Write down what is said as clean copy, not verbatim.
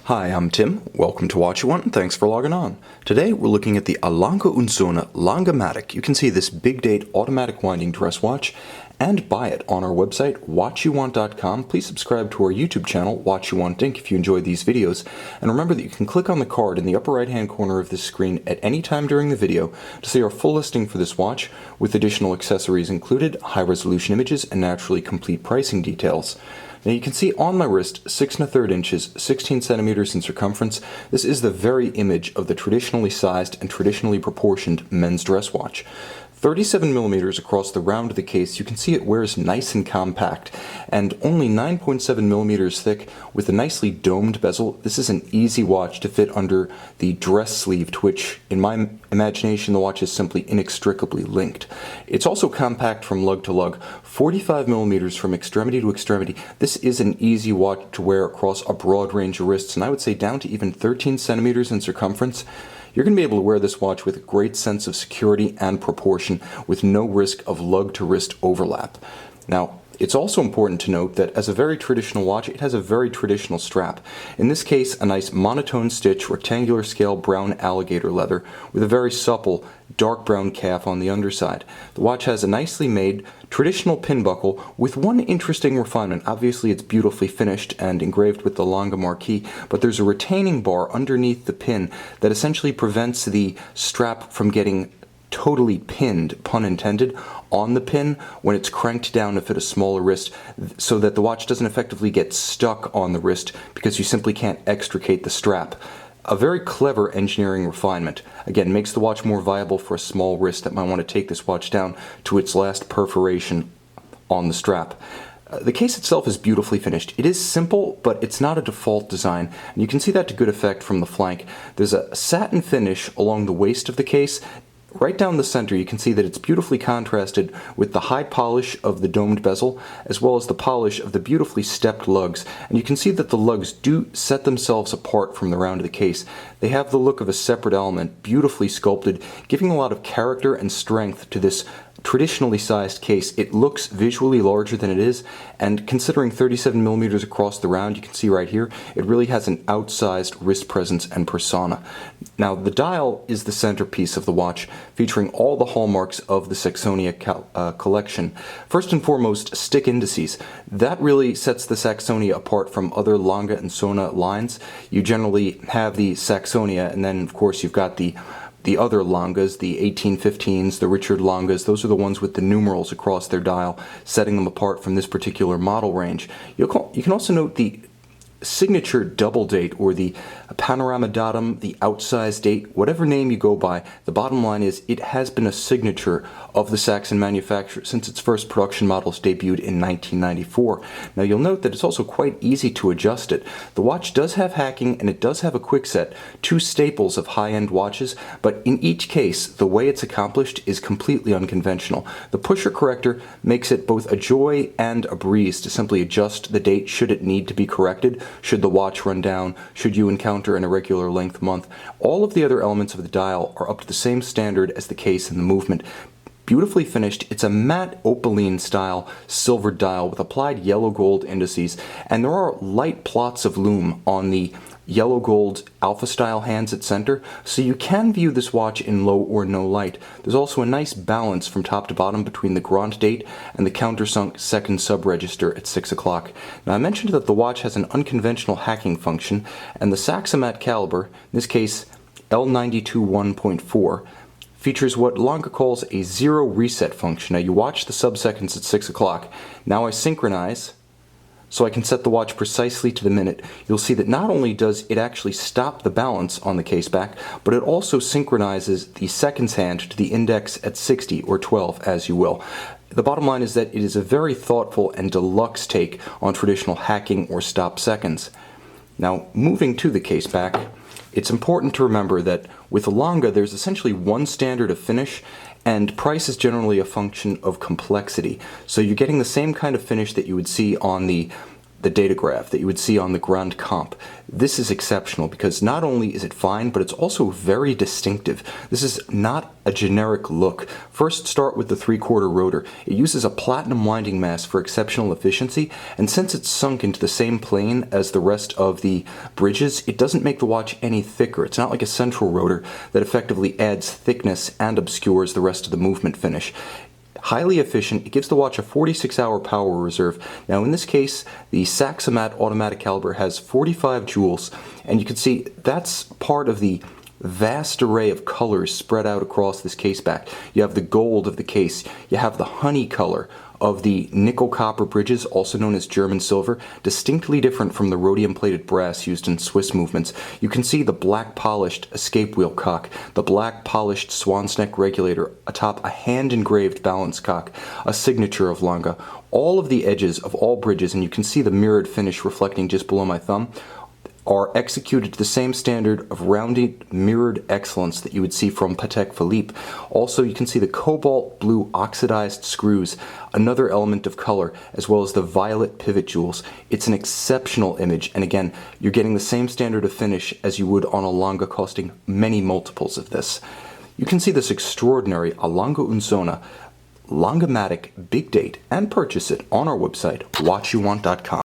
Hi, I'm Tim. Welcome to Watch You Want, and thanks for logging on. Today we're looking at the Lange Sohne Langematik. You can see this big date automatic winding dress watch and buy it on our website, watchyouwant.com. Please subscribe to our YouTube channel, Watch You Want Inc. if you enjoyed these videos. And remember that you can click on the card in the upper right hand corner of this screen at any time during the video to see our full listing for this watch with additional accessories included, high resolution images, and naturally complete pricing details. Now you can see on my wrist 6 1/3 inches, 16 centimeters in circumference. This is the very image of the traditionally sized and traditionally proportioned men's dress watch. 37 millimeters across the round of the case. You can see it wears nice and compact, and only 9.7 millimeters thick with a nicely domed bezel. This is an easy watch to fit under the dress sleeve, to which, in my imagination, the watch is simply inextricably linked. It's also compact from lug to lug, 45 millimeters from extremity to extremity. This is an easy watch to wear across a broad range of wrists, and I would say down to even 13 centimeters in circumference. You're going to be able to wear this watch with a great sense of security and proportion with no risk of lug-to-wrist overlap. Now, it's also important to note that as a very traditional watch, it has a very traditional strap. In this case, a nice monotone stitch, rectangular scale brown alligator leather with a very supple dark brown calf on the underside. The watch has a nicely made traditional pin buckle with one interesting refinement. Obviously it's beautifully finished and engraved with the Lange marquee, but there's a retaining bar underneath the pin that essentially prevents the strap from getting totally pinned, pun intended, on the pin when it's cranked down to fit a smaller wrist, so that the watch doesn't effectively get stuck on the wrist because you simply can't extricate the strap. A very clever engineering refinement. Again, makes the watch more viable for a small wrist that might want to take this watch down to its last perforation on the strap. The case itself is beautifully finished. It is simple, but it's not a default design, and you can see that to good effect from the flank. There's a satin finish along the waist of the case. Right down the center, you can see that it's beautifully contrasted with the high polish of the domed bezel, as well as the polish of the beautifully stepped lugs. And you can see that the lugs do set themselves apart from the round of the case. They have the look of a separate element, beautifully sculpted, giving a lot of character and strength to this traditionally sized case. It looks visually larger than it is, and considering 37 millimeters across the round, you can see right here, it really has an outsized wrist presence and persona. Now, the dial is the centerpiece of the watch, featuring all the hallmarks of the Saxonia collection. First and foremost, stick indices. That really sets the Saxonia apart from other Lange and Sohne lines. You generally have the Saxonia, and then of course you've got the other Langes, the 1815s, the Richard Langes. Those are the ones with the numerals across their dial, setting them apart from this particular model range. You can also note the signature double date, or the panorama datum, the outsized date, whatever name you go by. The bottom line is it has been a signature of the Saxon manufacturer since its first production models debuted in 1994. Now you'll note that it's also quite easy to adjust it. The watch does have hacking, and it does have a quick set, two staples of high-end watches, but in each case the way it's accomplished is completely unconventional. The pusher corrector makes it both a joy and a breeze to simply adjust the date should it need to be corrected, should the watch run down, should you encounter an irregular length month. All of the other elements of the dial are up to the same standard as the case and the movement. Beautifully finished. It's a matte opaline style silver dial with applied yellow gold indices, and there are light plots of lume on the yellow gold alpha style hands at center, so you can view this watch in low or no light. There's also a nice balance from top to bottom between the grand date and the countersunk second sub-register at 6 o'clock. Now, I mentioned that the watch has an unconventional hacking function, and the sax-o-mat caliber, in this case L92 1.4, features what Lange calls a zero reset function. Now you watch the sub-seconds at 6 o'clock. Now I synchronize, so I can set the watch precisely to the minute. You'll see that not only does it actually stop the balance on the Caseback, but it also synchronizes the seconds hand to the index at 60 or 12, as you will. The bottom line is that it is a very thoughtful and deluxe take on traditional hacking or stop seconds. Now, moving to the Caseback, it's important to remember that with Lange, there's essentially one standard of finish, and price is generally a function of complexity. So you're getting the same kind of finish that you would see on the the data graph that you would see on the Grand Comp. This is exceptional because not only is it fine, but it's also very distinctive. This is not a generic look. First, start with the 3/4 rotor. It uses a platinum winding mass for exceptional efficiency, and since it's sunk into the same plane as the rest of the bridges, it doesn't make the watch any thicker. It's not like a central rotor that effectively adds thickness and obscures the rest of the movement finish. Highly efficient. It gives the watch a 46-hour power reserve. Now in this case, the sax-o-mat automatic caliber has 45 joules, and you can see that's part of the vast array of colors spread out across this case back. You have the gold of the case, you have the honey color of the nickel copper bridges, also known as German silver, distinctly different from the rhodium plated brass used in Swiss movements. You can see the black polished escape wheel cock, the black polished swan's neck regulator atop a hand engraved balance cock, a signature of Lange. All of the edges of all bridges, and you can see the mirrored finish reflecting just below my thumb, are executed to the same standard of rounded, mirrored excellence that you would see from Patek Philippe. Also, you can see the cobalt blue oxidized screws, another element of color, as well as the violet pivot jewels. It's an exceptional image, and again, you're getting the same standard of finish as you would on a Lange costing many multiples of this. You can see this extraordinary Lange Sohne Langematik big date and purchase it on our website, watchyouwant.com.